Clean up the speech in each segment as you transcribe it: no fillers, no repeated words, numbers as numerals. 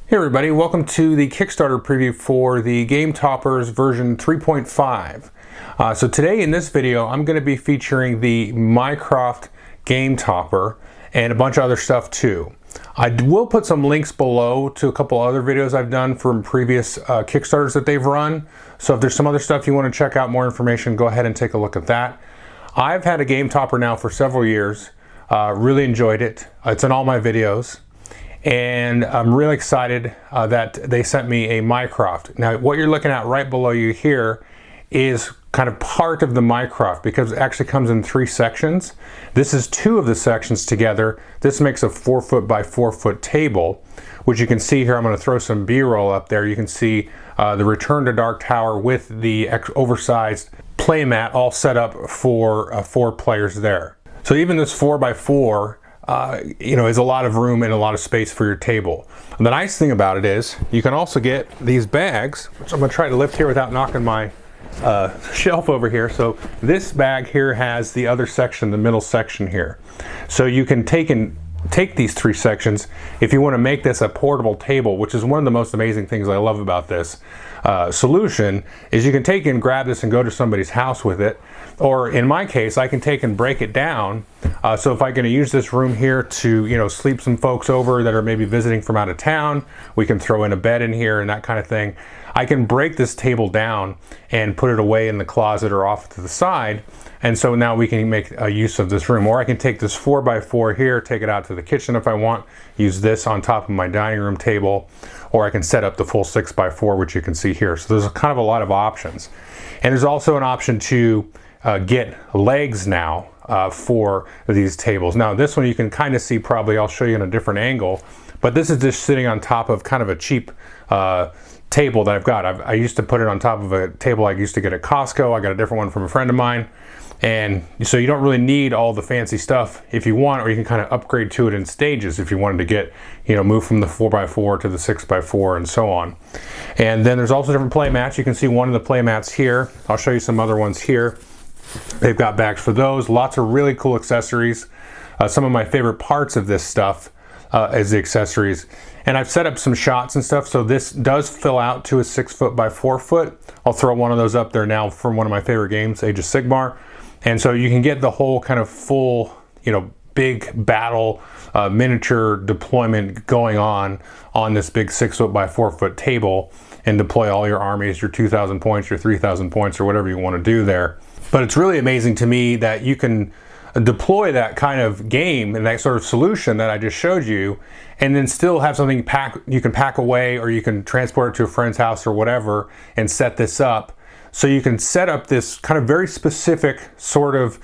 Hey everybody, welcome to the Kickstarter preview for the Game Toppers version 3.5. So today in this video I'm going to be featuring the Mycroft Game Topper and a bunch of other stuff too. I will put some links below to a couple other videos I've done from previous Kickstarters that they've run. So if there's some other stuff you want to check out, more information, go ahead and take a look at that. I've had a Game Topper now for several years. Really enjoyed it. It's in all my videos. And I'm really excited that they sent me a Mycroft. Now what you're looking at right below you here is kind of part of the Mycroft because it actually comes in 3 sections. This is 2 of the sections together. This makes a 4 foot by 4 foot table, which you can see here. I'm going to throw some B-roll up there. You can see the Return to Dark Tower with the oversized playmat all set up for 4 players there. So even this 4 by 4 is a lot of room and a lot of space for your table. And the nice thing about it is you can also get these bags, which I'm going to try to lift here without knocking my shelf over here. So this bag here has the other section, the middle section here. So you can take these 3 sections if you want to make this a portable table, which is one of the most amazing things I love about this solution, is you can take and grab this and go to somebody's house with it. Or in my case, I can take and break it down. So if I'm going to use this room here to, sleep some folks over that are maybe visiting from out of town, we can throw in a bed in here and that kind of thing. I can break this table down and put it away in the closet or off to the side. And so now we can make a use of this room. Or I can take this 4 by 4 here, take it out to the kitchen if I want, use this on top of my dining room table, or I can set up the full 6 by 4, which you can see here. So there's kind of a lot of options. And there's also an option to get legs now for these tables. Now this one you can kind of see, probably I'll show you in a different angle, but this is just sitting on top of kind of a cheap table that I've got. I used to put it on top of a table I used to get at Costco. I got a different one from a friend of mine. And so you don't really need all the fancy stuff if you want, or you can kind of upgrade to it in stages if you wanted to get, move from the 4 by 4 to the 6 by 4 and so on. And then there's also different play mats. You can see one of the play mats here. I'll show you some other ones here. They've got bags for those. Lots of really cool accessories. Some of my favorite parts of this stuff is the accessories. And I've set up some shots and stuff, so this does fill out to a 6 foot by 4 foot. I'll throw one of those up there now from one of my favorite games, Age of Sigmar. And so you can get the whole kind of full, big battle miniature deployment going on this big 6 foot by 4 foot table, and deploy all your armies, your 2,000 points, your 3,000 points, or whatever you want to do there. But it's really amazing to me that you can deploy that kind of game and that sort of solution that I just showed you, and then still have something you can pack away, or you can transport it to a friend's house or whatever and set this up. So you can set up this kind of very specific sort of,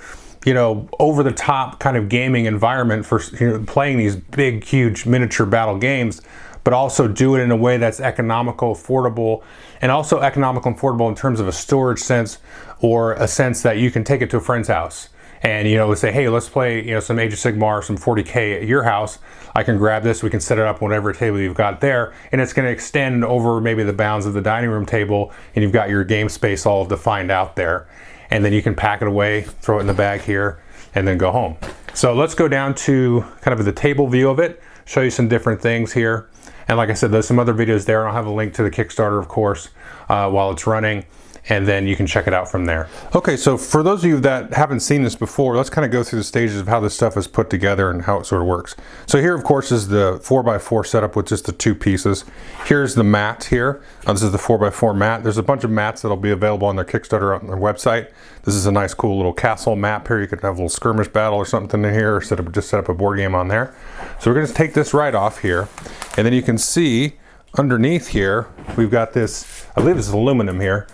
over the top kind of gaming environment for playing these big, huge miniature battle games, but also do it in a way that's economical, affordable, and also economical and affordable in terms of a storage sense, or a sense that you can take it to a friend's house. And let's say, hey, let's play some Age of Sigmar, some 40K at your house. I can grab this, we can set it up on whatever table you've got there, and it's going to extend over maybe the bounds of the dining room table, and you've got your game space all defined out there. And then you can pack it away, throw it in the bag here, and then go home. So let's go down to kind of the table view of it, show you some different things here. And like I said, there's some other videos there. I'll have a link to the Kickstarter, of course, while it's running. And then you can check it out from there. Okay, so for those of you that haven't seen this before, let's kind of go through the stages of how this stuff is put together and how it sort of works. So here, of course, is the 4 by 4 setup with just the 2 pieces. Here's the mat here. This is the 4 by 4 mat. There's a bunch of mats that'll be available on their Kickstarter on their website. This is a nice, cool little castle map here. You could have a little skirmish battle or something in here, or just set up a board game on there. So we're going to take this right off here, and then you can see underneath here, we've got this, I believe this is aluminum here,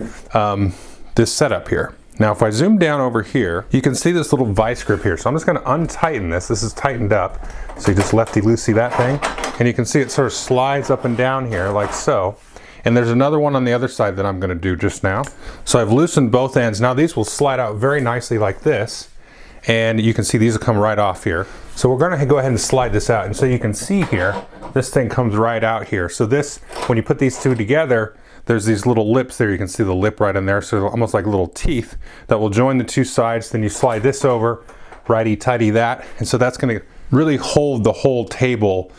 this setup here. Now if I zoom down over here, you can see this little vice grip here. So I'm just going to untighten this. This is tightened up. So you just lefty-loosey that thing. And you can see it sort of slides up and down here like so. And there's another one on the other side that I'm going to do just now. So I've loosened both ends. Now these will slide out very nicely like this. And you can see these will come right off here. So we're going to go ahead and slide this out. And so you can see here, this thing comes right out here. So this, when you put these two together, there's these little lips there. You can see the lip right in there. So almost like little teeth that will join the 2 sides. Then you slide this over, righty-tighty that. And so that's going to really hold the whole table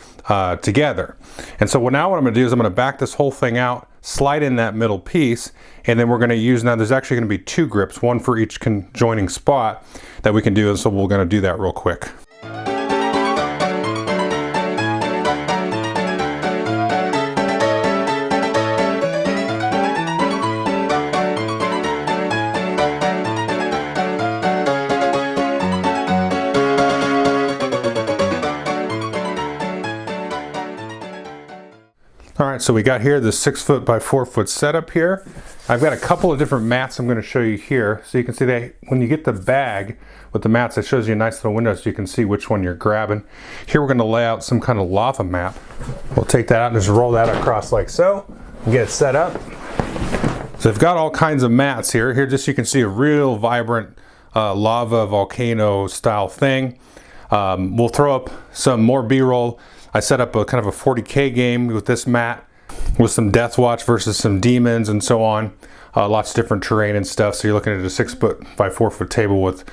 together. And so now what I'm going to do is I'm going to back this whole thing out, slide in that middle piece, and then we're going to use, now there's actually going to be 2 grips, one for each conjoining spot that we can do, and so we're going to do that real quick. Alright, so we got here the 6 foot by 4 foot setup here. I've got a couple of different mats I'm going to show you here. So you can see that when you get the bag with the mats, it shows you a nice little window so you can see which one you're grabbing. Here we're going to lay out some kind of lava map. We'll take that out and just roll that across like so and get it set up. So I've got all kinds of mats here. Here just so you can see a real vibrant lava volcano style thing. We'll throw up some more B-roll. I set up a kind of a 40K game with this mat with some Death Watch versus some demons and so on. Lots of different terrain and stuff. So you're looking at a 6 foot by 4 foot table with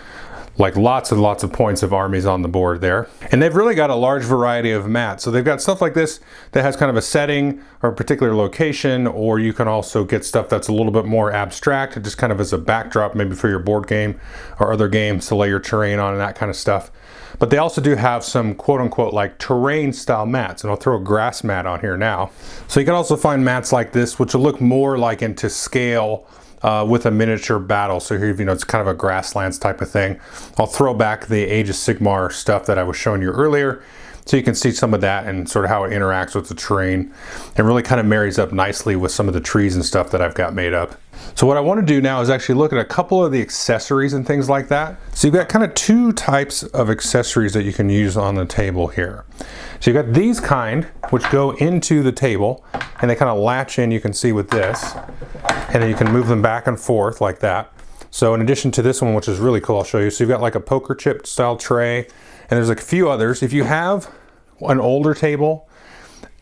like lots and lots of points of armies on the board there. And they've really got a large variety of mats. So they've got stuff like this that has kind of a setting or a particular location, or you can also get stuff that's a little bit more abstract, just kind of as a backdrop maybe for your board game or other games to lay your terrain on and that kind of stuff. But they also do have some quote-unquote like terrain style mats, and I'll throw a grass mat on here now. So you can also find mats like this which will look more like into scale with a miniature battle. So here, you know, it's kind of a grasslands type of thing. I'll throw back the Age of Sigmar stuff that I was showing you earlier so you can see some of that and sort of how it interacts with the terrain. It really kind of marries up nicely with some of the trees and stuff that I've got made up. So what I want to do now is actually look at a couple of the accessories and things like that. So you've got kind of 2 types of accessories that you can use on the table here. So you've got these kind, which go into the table, and they kind of latch in, you can see with this, and then you can move them back and forth like that. So in addition to this one, which is really cool, I'll show you. So you've got like a poker chip style tray, and there's like a few others. If you have an older table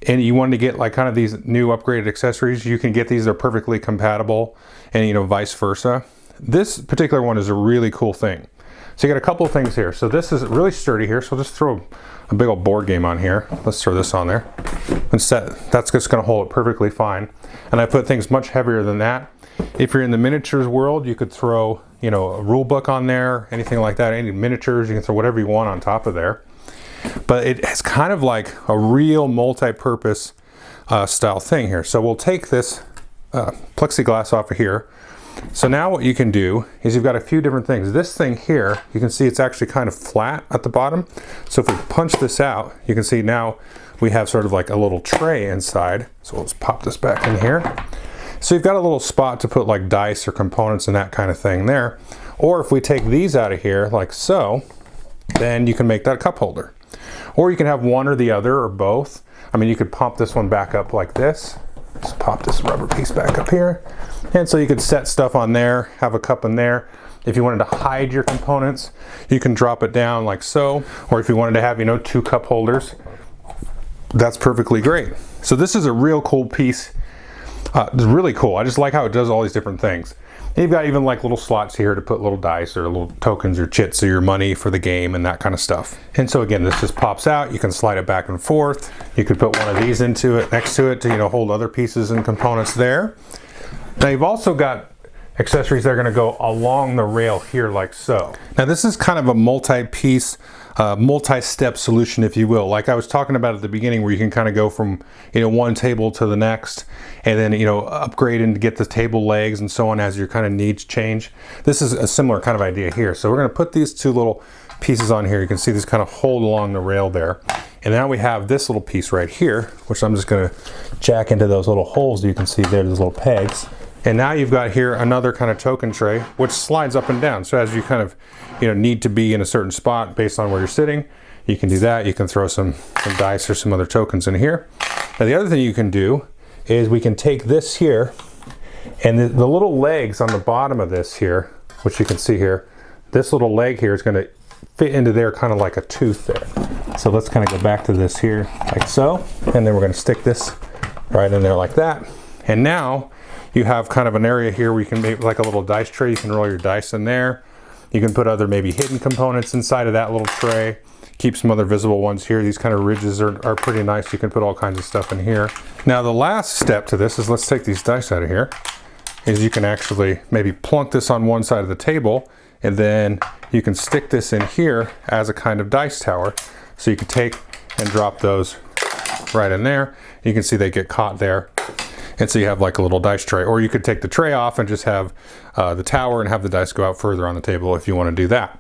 and you want to get like kind of these new upgraded accessories, you can get these. They're perfectly compatible, and you know, vice versa. This particular one is a really cool thing. So you got a couple of things here. So this is really sturdy here, so I'll just throw a big old board game on here. Let's throw this on there and set. That's just going to hold it perfectly fine. And I put things much heavier than that. If you're in the miniatures world, you could throw, you know, a rule book on there, anything like that, any miniatures, you can throw whatever you want on top of there. But it's kind of like a real multi-purpose style thing here. So we'll take this plexiglass off of here. So now what you can do is you've got a few different things. This thing here, you can see it's actually kind of flat at the bottom. So if we punch this out, you can see now we have sort of like a little tray inside. So let's pop this back in here. So you've got a little spot to put like dice or components and that kind of thing there. Or if we take these out of here like so, then you can make that a cup holder. Or you can have one or the other or both. I mean, you could pump this one back up like this. Just pop this rubber piece back up here. And so you could set stuff on there, have a cup in there. If you wanted to hide your components, you can drop it down like so. Or if you wanted to have, you know, 2 cup holders, that's perfectly great. So this is a real cool piece. It's really cool. I just like how it does all these different things. And you've got even like little slots here to put little dice or little tokens or chits or your money for the game and that kind of stuff. And so again, this just pops out. You can slide it back and forth. You could put one of these into it, next to it, to, you know, hold other pieces and components there. Now you've also got accessories that are going to go along the rail here like so. Now this is kind of a multi-piece, multi-step solution, if you will. Like I was talking about at the beginning, where you can kind of go from, you know, one table to the next, and then, you know, upgrade and get the table legs and so on as your kind of needs change. This is a similar kind of idea here. So we're going to put these 2 little pieces on here. You can see these kind of hold along the rail there. And now we have this little piece right here, which I'm just going to jack into those little holes you can see there, those little pegs. And now you've got here another kind of token tray, which slides up and down. So as you kind of, you know, need to be in a certain spot based on where you're sitting, you can do that. You can throw some dice or some other tokens in here. Now the other thing you can do is we can take this here, and the little legs on the bottom of this here, which you can see here, this little leg here is going to fit into there kind of like a tooth there. So let's kind of go back to this here like so, and then we're going to stick this right in there like that. And now you have kind of an area here where you can make like a little dice tray. You can roll your dice in there. You can put other maybe hidden components inside of that little tray. keep some other visible ones here. These kind of ridges are pretty nice. You can put all kinds of stuff in here. Now the last step to this is, let's take these dice out of here, is you can actually maybe plunk this on one side of the table, and then you can stick this in here as a kind of dice tower. So you can take and drop those right in there. You can see they get caught there. And so you have like a little dice tray, or you could take the tray off and just have the tower and have the dice go out further on the table if you want to do that.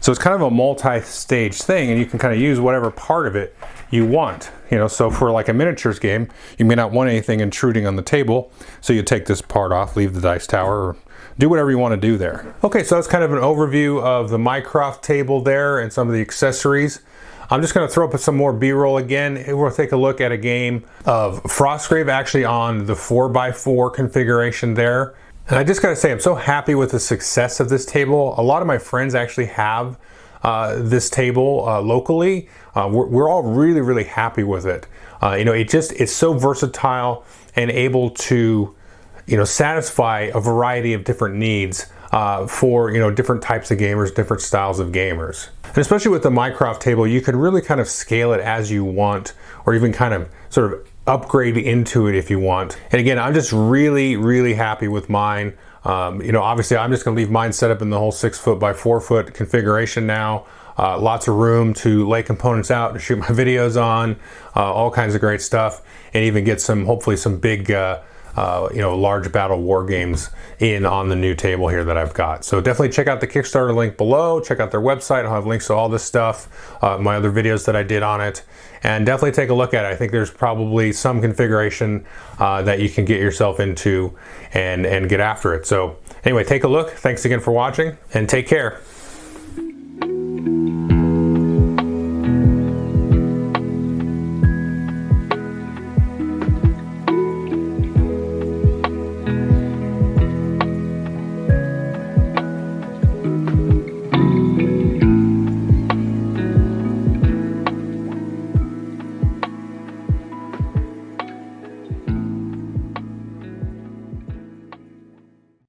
So it's kind of a multi-stage thing, and you can kind of use whatever part of it you want. You know, so for like a miniatures game, you may not want anything intruding on the table, so you take this part off, leave the dice tower, or do whatever you want to do there. Okay, so that's kind of an overview of the Mycroft table there and some of the accessories. I'm just going to throw up some more B-roll again. We'll take a look at a game of Frostgrave, actually on the 4x4 configuration there. And I just got to say, I'm so happy with the success of this table. A lot of my friends actually have this table locally. We're all really, really happy with it. You know, it's so versatile and able to, you know, satisfy a variety of different needs for, you know, different types of gamers, different styles of gamers. And especially with the Mycroft table, you can really kind of scale it as you want, or even kind of sort of upgrade into it if you want. And again, I'm just really, really happy with mine. You know, obviously I'm just gonna leave mine set up in the whole 6 foot by 4 foot configuration now. Lots of room to lay components out and shoot my videos on, all kinds of great stuff, and even get some, hopefully some big, you know, large battle war games in on the new table here that I've got. So definitely check out the Kickstarter link below, check out their website. I'll have links to all this stuff, my other videos that I did on it, and definitely take a look at it. I think there's probably some configuration that you can get yourself into and get after it. So anyway, take a look. Thanks again for watching, and take care.